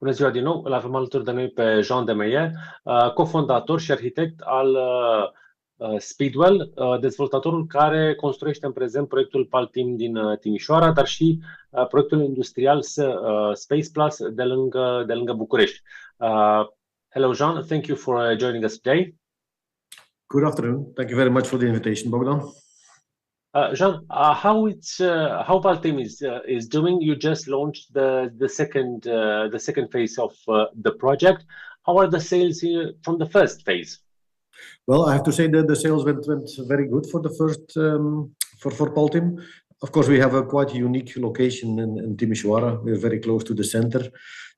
Bună ziua din nou, îl avem alături de noi pe Jan Demeyere, cofondator și arhitect al Speedwell, dezvoltatorul care construiește în prezent proiectul Paltim din Timișoara, dar și proiectul industrial SpacePlus de lângă București. Hello Jan, thank you for joining us today. Good afternoon. Thank you very much for the invitation, Bogdan. Jan, how Paltim is doing? You just launched the second phase of the project. How are the sales here from the first phase? Well, I have to say that the sales went very good for the first for Paltim. Of course, we have a quite unique location in Timișoara. We are very close to the center,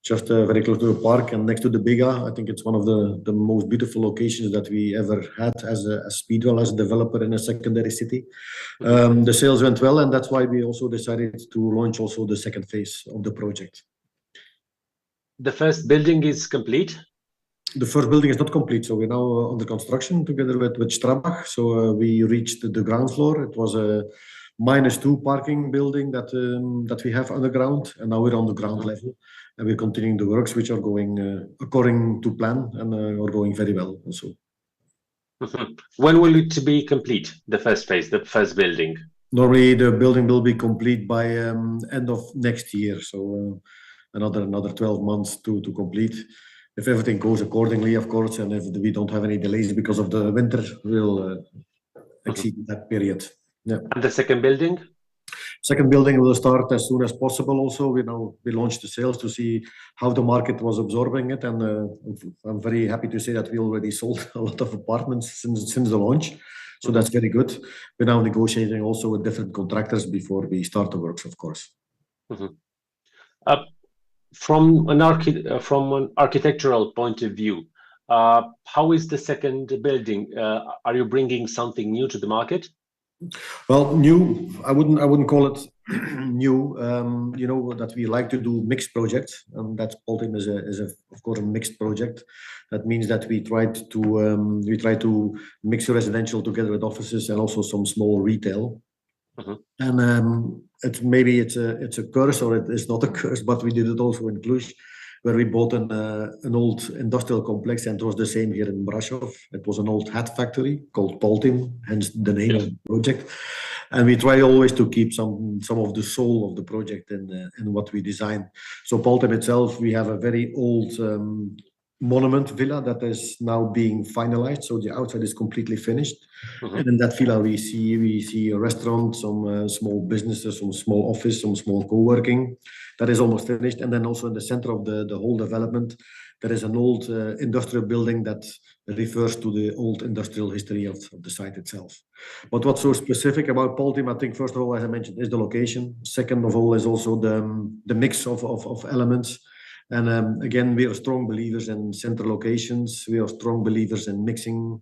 just very close to the park and next to the Biga. I think it's one of the most beautiful locations that we ever had as Speedwell, as a developer in a secondary city. The sales went well, and that's why we also decided to launch also the second phase of the project. The first building is complete? The first building is not complete, so we're now under construction together with Strabag. So we reached the ground floor. It was a -2 parking building that we have underground, and now we're on the ground level, and we're continuing the works which are going according to plan and are going very well also. When will it be complete, the first phase, the first building? Normally the building will be complete by end of next year, so another 12 months to complete. If everything goes accordingly, of course, and if we don't have any delays because of the winter, we'll exceed that period. Yeah. And the second building? Second building will start as soon as possible. Also, we launched the sales to see how the market was absorbing it, and I'm very happy to say that we already sold a lot of apartments since the launch. So that's very good. We're now negotiating also with different contractors before we start the works, of course. From an architectural point of view, how is the second building? Are you bringing something new to the market? Well, new, I wouldn't call it new. You know that we like to do mixed projects, and that Paltim is of course a mixed project. That means that we try to mix residential together with offices and also some small retail. And it's a curse, or it is not a curse, but we did it also in Cluj, where we bought an old industrial complex, and it was the same here in Brașov. It was an old hat factory called Paltim, hence the name of the project. And we try always to keep some of the soul of the project in what we design. So Paltim itself, we have a very old monument villa that is now being finalized, so the outside is completely finished. And in that villa we see a restaurant, some small businesses, some small office, some small co-working. That is almost finished. And then also in the center of the whole development, there is an old industrial building that refers to the old industrial history of the site itself. But what's so specific about Paltim, I think, first of all, as I mentioned, is the location. Second of all is also the mix of elements. And again, we are strong believers in center locations. We are strong believers in mixing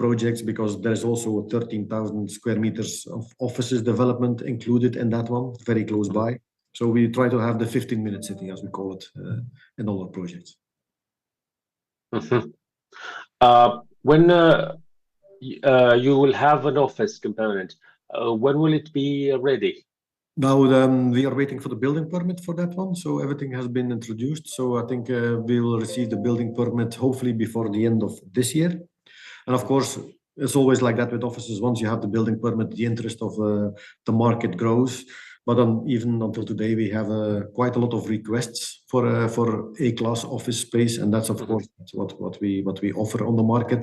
projects, because there is also a 13,000 square meters of offices development included in that one, very close by. So we try to have the 15-minute city, as we call it, in all our projects. When you will have an office component, when will it be ready? Now we are waiting for the building permit for that one, so everything has been introduced. So I think we will receive the building permit hopefully before the end of this year. And of course, it's always like that with offices. Once you have the building permit, the interest of the market grows. But even until today, we have quite a lot of requests for A-class office space, and that's of course what we offer on the market.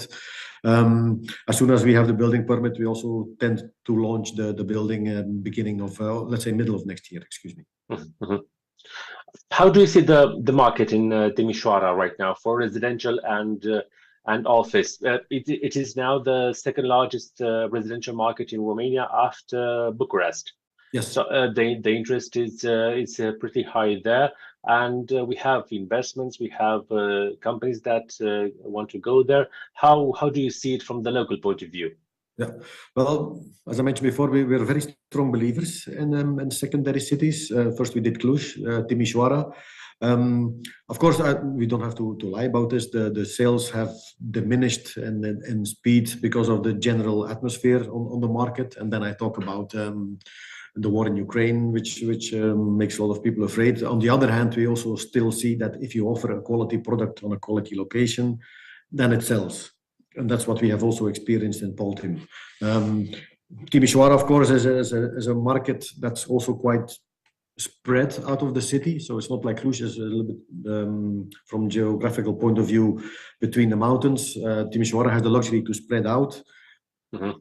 As soon as we have the building permit, we also tend to launch the building beginning of let's say middle of next year. Excuse me. How do you see the market in Timișoara right now for residential and office? It is now the second largest residential market in Romania after Bucharest. Yes. So the interest is pretty high there, and we have investments, we have companies that want to go there. How do you see it from the local point of view? Yeah, well, as I mentioned before, we're very strong believers in secondary cities. First we did Cluj, Timișoara. Of course, we don't have to lie about this. The sales have diminished in speed because of the general atmosphere on the market. And then I talk about the war in Ukraine, which makes a lot of people afraid. On the other hand, we also still see that if you offer a quality product on a quality location, then it sells. And that's what we have also experienced in Paltim. Timișoara, of course, is a market that's also quite spread out of the city. So it's not like Cluj is a little bit from geographical point of view between the mountains. Timișoara has the luxury to spread out.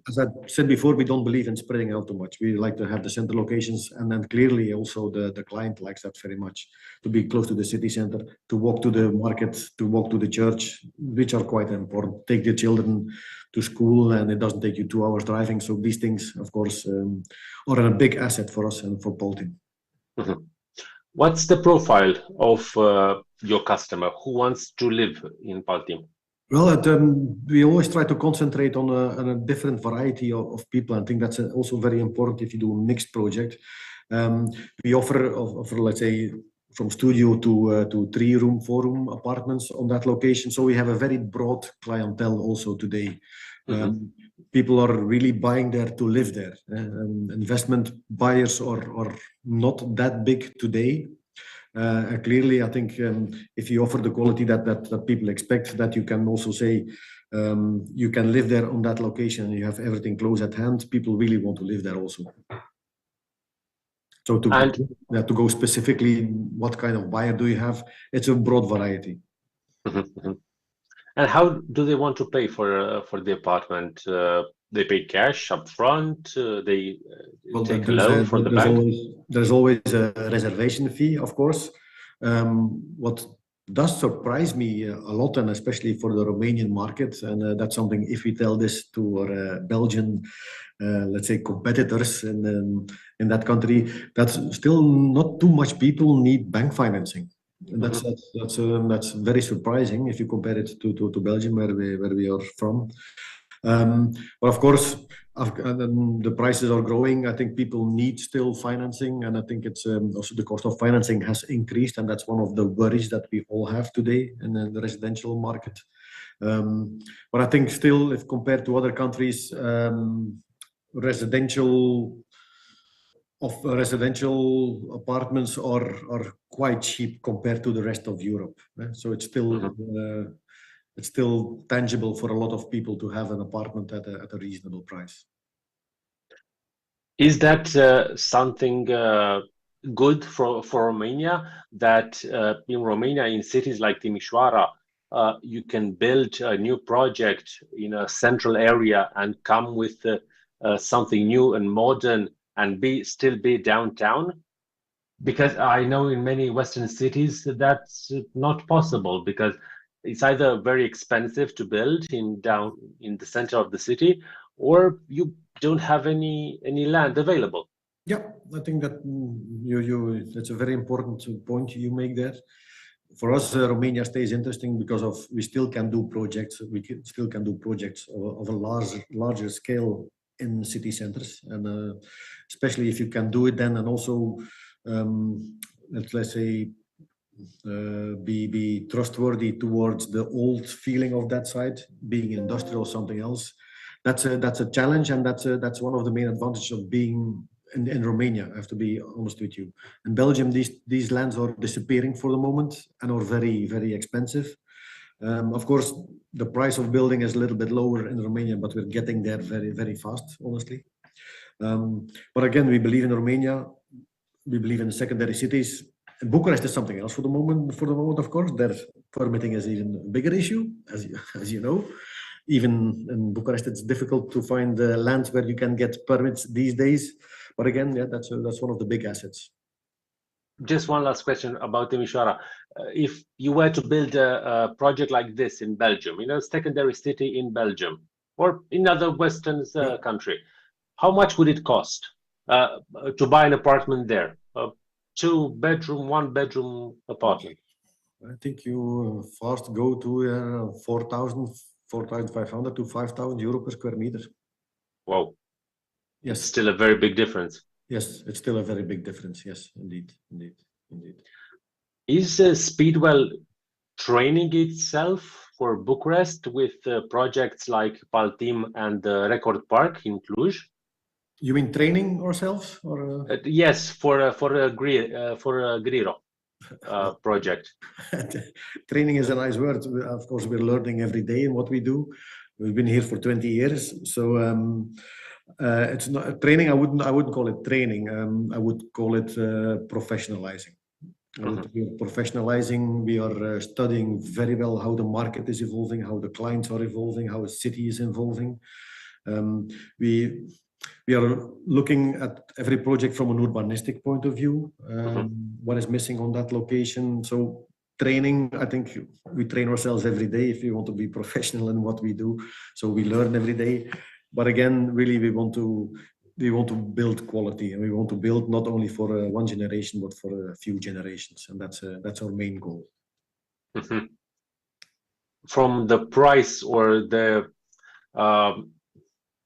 As I said before, we don't believe in spreading out too much. We like to have the center locations, and then clearly also the client likes that very much, to be close to the city center, to walk to the market, to walk to the church, which are quite important. Take the children to school, and it doesn't take you 2 hours driving. So these things, of course, are a big asset for us and for Paltim. What's the profile of your customer? Who wants to live in Paltim? Well, we always try to concentrate on a different variety of people. I think that's also very important if you do a mixed project. We offer, let's say, from studio to 3-room, 4-room apartments on that location. So we have a very broad clientele also today. People are really buying there to live there. Investment buyers are not that big today. Clearly, I think if you offer the quality that people expect, that you can also say you can live there on that location, and you have everything close at hand, people really want to live there also. So to go specifically, what kind of buyer do you have? It's a broad variety. And how do they want to pay for the apartment? They pay cash up front? They take a loan from the bank? There's always a reservation fee, of course. What does surprise me a lot, and especially for the Romanian market, and that's something, if we tell this to our Belgian, let's say, competitors in that country, that's still not too much people need bank financing. And that's very surprising if you compare it to Belgium, where we are from. But of course, the prices are growing. I think people need still financing, and I think it's also the cost of financing has increased, and that's one of the worries that we all have today in the residential market. But I think still, if compared to other countries, residential apartments are quite cheap compared to the rest of Europe. So it's still it's still tangible for a lot of people to have an apartment at a reasonable price. Is that something good for Romania, that in Romania, in cities like Timișoara, you can build a new project in a central area and come with something new and modern and still be downtown? Because I know in many Western cities that's not possible, because it's either very expensive to build in the center of the city, or you don't have any land available. Yeah, I think that that's a very important point you make there. For us, Romania stays interesting because we still can do projects. Still can do projects of a larger scale in city centers, and especially if you can do it then, and also let's say be trustworthy towards the old feeling of that side, being industrial or something else. That's a challenge, and that's one of the main advantages of being in Romania. I have to be honest with you. In Belgium, these lands are disappearing for the moment and are very, very expensive. Of course, the price of building is a little bit lower in Romania, but we're getting there very, very fast, honestly. But again, we believe in Romania. We believe in the secondary cities. And Bucharest is something else for the moment. Of course, their permitting is even a bigger issue, as you know. Even in Bucharest, it's difficult to find lands where you can get permits these days. But again, yeah, that's one of the big assets. Just one last question about Timișoara. If you were to build a project like this in Belgium, in a secondary city in Belgium, or in other Western country, how much would it cost to buy an apartment there? A 2-bedroom, 1-bedroom apartment? I think you first go to 4,500 to 5,000 euro per square meter. Wow. Yes. It's still a very big difference. Yes, it's still a very big difference. Yes, indeed. Is Speedwell training itself for Bucharest with projects like Paltim and the Record Park in Cluj? You mean training ourselves, or? Yes, for a Griro project. Training is a nice word. Of course, we're learning every day in what we do. We've been here for 20 years, so it's not training. I wouldn't call it training. I would call it professionalizing. We are professionalizing. We are studying very well how the market is evolving, how the clients are evolving, how a city is evolving. We are looking at every project from an urbanistic point of view. What is missing on that location? So training, I think we train ourselves every day if we want to be professional in what we do. So we learn every day. But again, really, we want to build quality, and we want to build not only for one generation, but for a few generations, and that's our main goal. From the price or the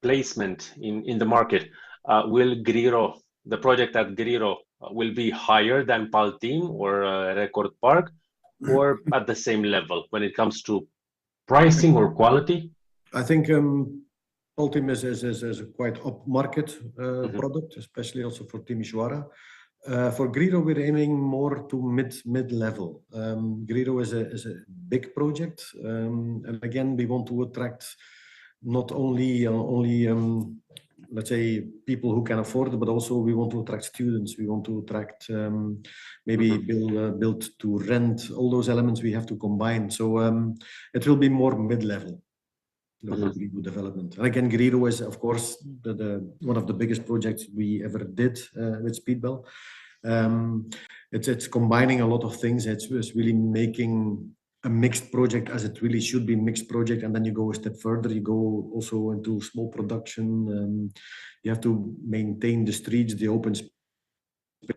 placement in the market, will Griro, the project at Griro, will be higher than Paltim or Record Park, or at the same level when it comes to pricing or quality? I think Paltim is a quite upmarket product, especially also for Timișoara. For Griro, we're aiming more to mid level. Griro is a big project, and again, we want to attract not only let's say people who can afford it, but also we want to attract students. We want to attract maybe build to rent. All those elements we have to combine. So it will be more mid level. The whole Griro development. And again, Griro is, of course, one of the biggest projects we ever did with Speedwell. It's combining a lot of things. It's really making a mixed project as it really should be mixed project. And then you go a step further. You go also into small production. You have to maintain the streets, the open space,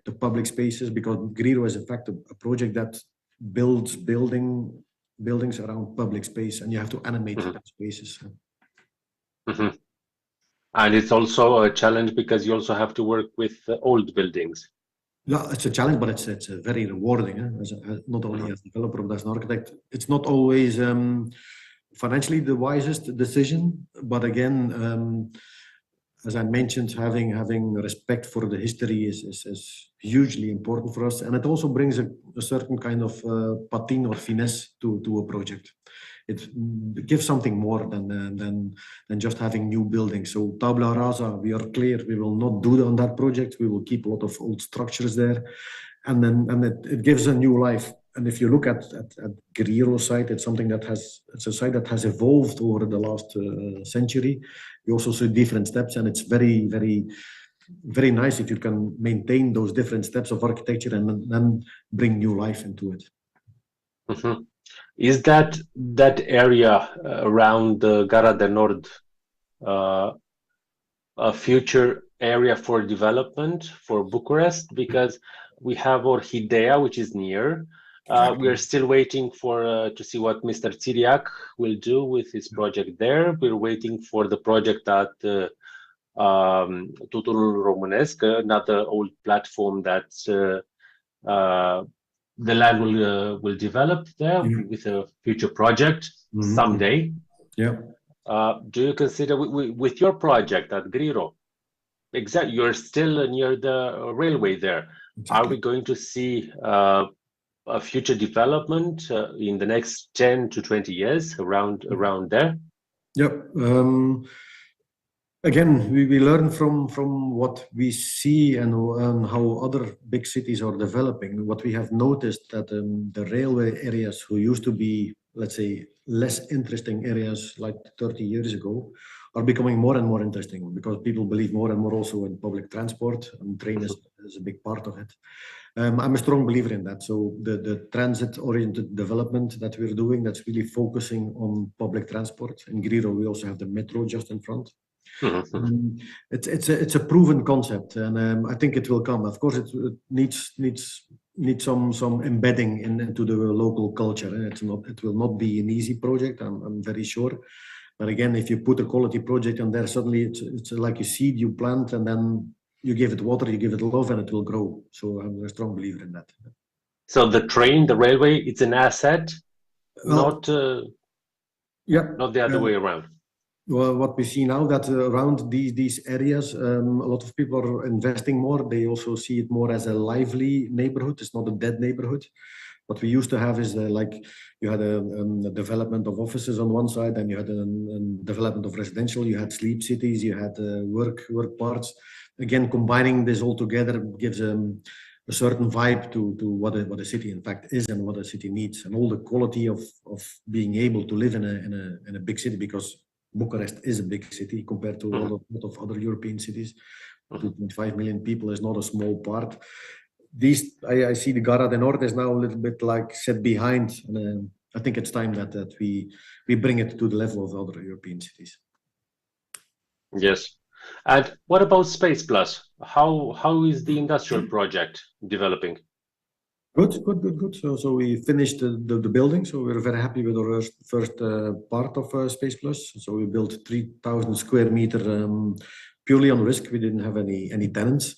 the public spaces, because Griro is in fact a project that builds buildings around public space, and you have to animate that spaces. And it's also a challenge because you also have to work with old buildings. Yeah, it's a challenge, but it's very rewarding. Not only as a developer, but as an architect. It's not always financially the wisest decision, but again, as I mentioned, having respect for the history is hugely important for us, and it also brings a certain kind of patin or finesse to a project. It gives something more than just having new buildings. So tabula rasa, we are clear, we will not do on that project. We will keep a lot of old structures there, and it gives a new life. And if you look at Griro site, it's a site that has evolved over the last century. You also see different steps, and it's very, very, very nice if you can maintain those different steps of architecture and then bring new life into it. Is that area around Gara de Nord a future area for development for Bucharest? Because we have Orhidea, which is near. We are still waiting to see what Mr. Țiriac will do with his project there. We're waiting for the project at Tuturul Românesc, another old platform that the land will develop there with a future project someday. Yeah. Do you consider with your project at Griro, exactly, you're still near the railway there? Exactly. Are we going to see a future development in the next 10 to 20 years around there? Yep. Again, we learn from what we see and how other big cities are developing. What we have noticed that the railway areas who used to be, let's say, less interesting areas like 30 years ago are becoming more and more interesting because people believe more and more also in public transport, and train is a big part of it. I'm a strong believer in that. So the transit-oriented development that we're doing, that's really focusing on public transport. In Griro, we also have the metro just in front. It's a proven concept, and I think it will come. Of course, it needs some embedding into the local culture. It will not be an easy project. I'm very sure. But again, if you put a quality project on there, suddenly it's like a seed you plant, and then you give it water, you give it love, and it will grow. So I'm a strong believer in that. So the railway, it's an asset, not the other way around. Well, what we see now that around these areas, a lot of people are investing more. They also see it more as a lively neighborhood. It's not a dead neighborhood. What we used to have is like you had a development of offices on one side, and you had a development of residential. You had sleep cities. You had work parts. Again, combining this all together gives a certain vibe to what a city in fact is and what a city needs, and all the quality of being able to live in a big city, because Bucharest is a big city compared to a lot of other European cities. 2.5 million people is not a small part. I see the Gara de Nord is now a little bit like set behind, and I think it's time that we bring it to the level of other European cities. Yes. And what about SpacePlus? How is the industrial project developing? Good. So we finished the building. So we're very happy with our first part of SpacePlus. So we built 3,000 square meter purely on risk. We didn't have any tenants.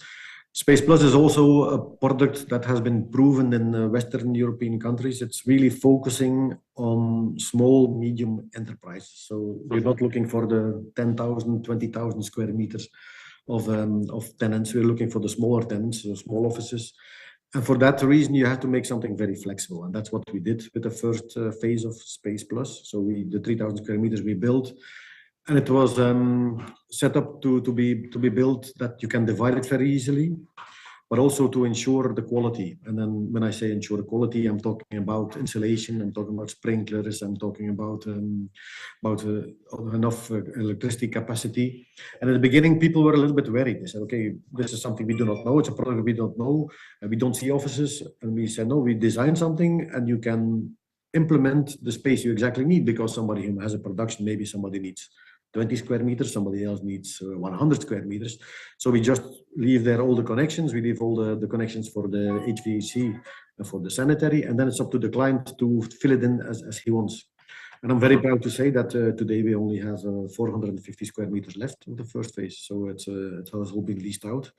SpacePlus is also a product that has been proven in Western European countries. It's really focusing on small, medium enterprises. So we're not looking for the 10,000, 20,000 square meters of tenants. We're looking for the smaller tenants, so small offices. And for that reason, you have to make something very flexible. And that's what we did with the first phase of SpacePlus. So the 3,000 square meters we built, and it was set up to be built that you can divide it very easily, but also to ensure the quality. And then when I say ensure quality, I'm talking about insulation, I'm talking about sprinklers, I'm talking about enough electricity capacity. And at the beginning, people were a little bit worried. They said, okay, this is something we do not know. It's a product we don't know. And we don't see offices. And we said, no, we design something and you can implement the space you exactly need, because somebody who has a production, maybe somebody needs 20 square meters, somebody else needs 100 square meters. So we just leave there all the connections. We leave all the connections for the HVAC and for the sanitary, and then it's up to the client to fill it in as he wants. And I'm very proud to say that today we only have 450 square meters left of the first phase. So it has all been leased out.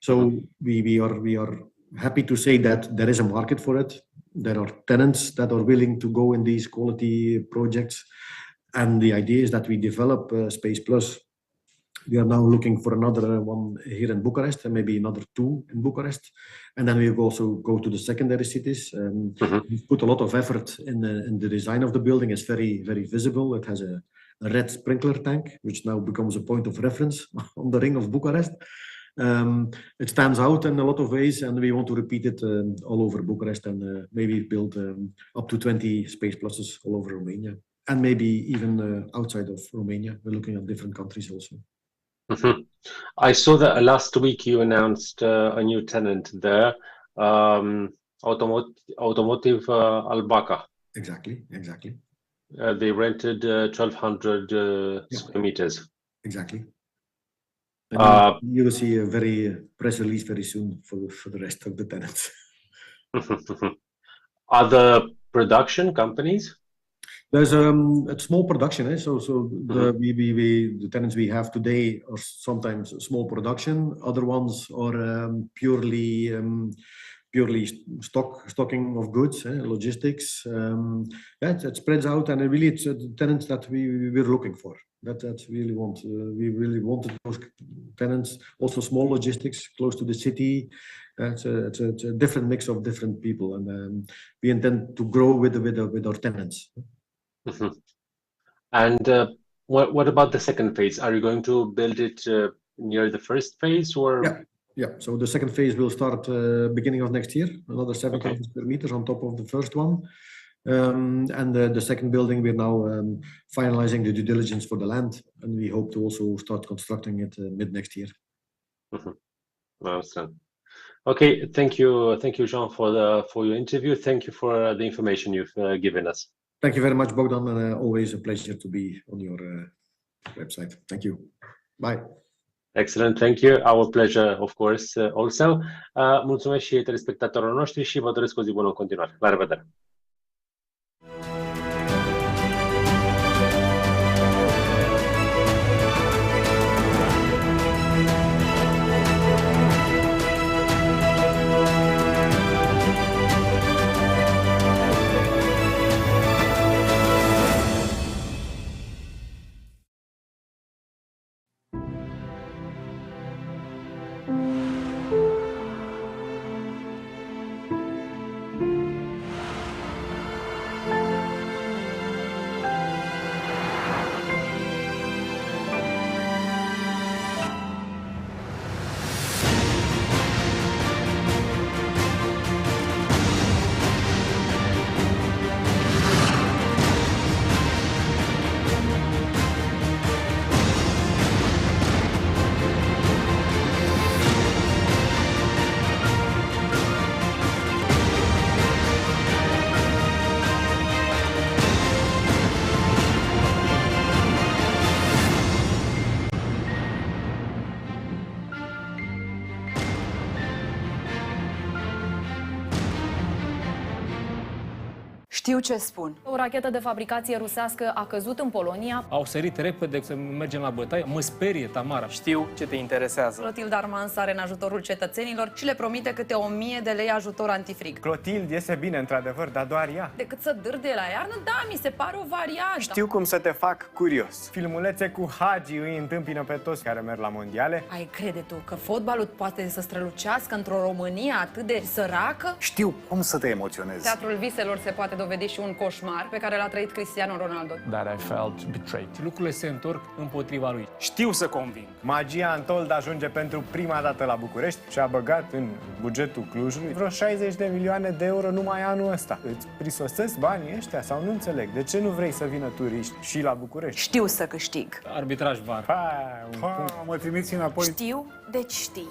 So we are happy to say that there is a market for it. There are tenants that are willing to go in these quality projects. And the idea is that we develop SpacePlus. We are now looking for another one here in Bucharest, and maybe another 2 in Bucharest. And then we also go to the secondary cities. We've put a lot of effort in the design of the building. It's very, very visible. It has a red sprinkler tank, which now becomes a point of reference on the ring of Bucharest. It stands out in a lot of ways, and we want to repeat it all over Bucharest, and maybe build up to 20 SpacePluses all over Romania. And maybe even outside of Romania. We're looking at different countries also. I saw that last week you announced a new tenant there, Automotive Albaca. Exactly. They rented 1,200 square meters. Exactly. And you will see a very press release very soon for the rest of the tenants. Other production companies? There's a small production, so the tenants we have today are sometimes small production. Other ones are purely stocking of goods, logistics. It spreads out, and really it's the tenants that we're looking for. That's really we really wanted those tenants. Also small logistics close to the city. It's a different mix of different people, and we intend to grow with our tenants. And what about the second phase? Are you going to build it near the first phase, or? Yeah. So the second phase will start beginning of next year. Another 7,000 square meters on top of the first one. And the second building, we're now finalizing the due diligence for the land, and we hope to also start constructing it mid next year. I understand. Okay, thank you, Jean, for your interview. Thank you for the information you've given us. Thank you very much, Bogdan, and always a pleasure to be on your website. Thank you. Bye. Excellent, thank you. Our pleasure, of course, also. Mulțumesc și telespectatorilor noștri și vă doresc o zi bună în continuare. La revedere! Știu ce spun. O rachetă de fabricație rusească a căzut în Polonia. Au sărit repede să mergem la bătaie. Mă sperie, Tamara. Știu ce te interesează. Clotilde Arman sare în ajutorul cetățenilor și le promite câte 1000 de lei ajutor antifrig. Clotilde iese bine, într-adevăr, dar doar ea. Decât să dârde la iarnă, da, mi se pare o variantă. Știu cum să te fac curios. Filmulețe cu Hagi îi întâmpină pe toți care merg la mondiale. Ai crede tu că fotbalul poate să strălucească într-o România atât de săracă? Știu cum să te emoționezi. Teatrul viselor se poate dovedi și un coșmar pe care l-a trăit Cristiano Ronaldo. That I felt betrayed. Lucrurile se întorc împotriva lui. Știu să conving. Magia Antold ajunge pentru prima dată la București și a băgat în bugetul Clujului vreo 60 de milioane de euro numai anul ăsta. Îți prisosesc banii ăștia sau nu înțeleg? De ce nu vrei să vină turiști și la București? Știu să câștig. Arbitraj var. Mă trimiți înapoi. Știu, deci știi.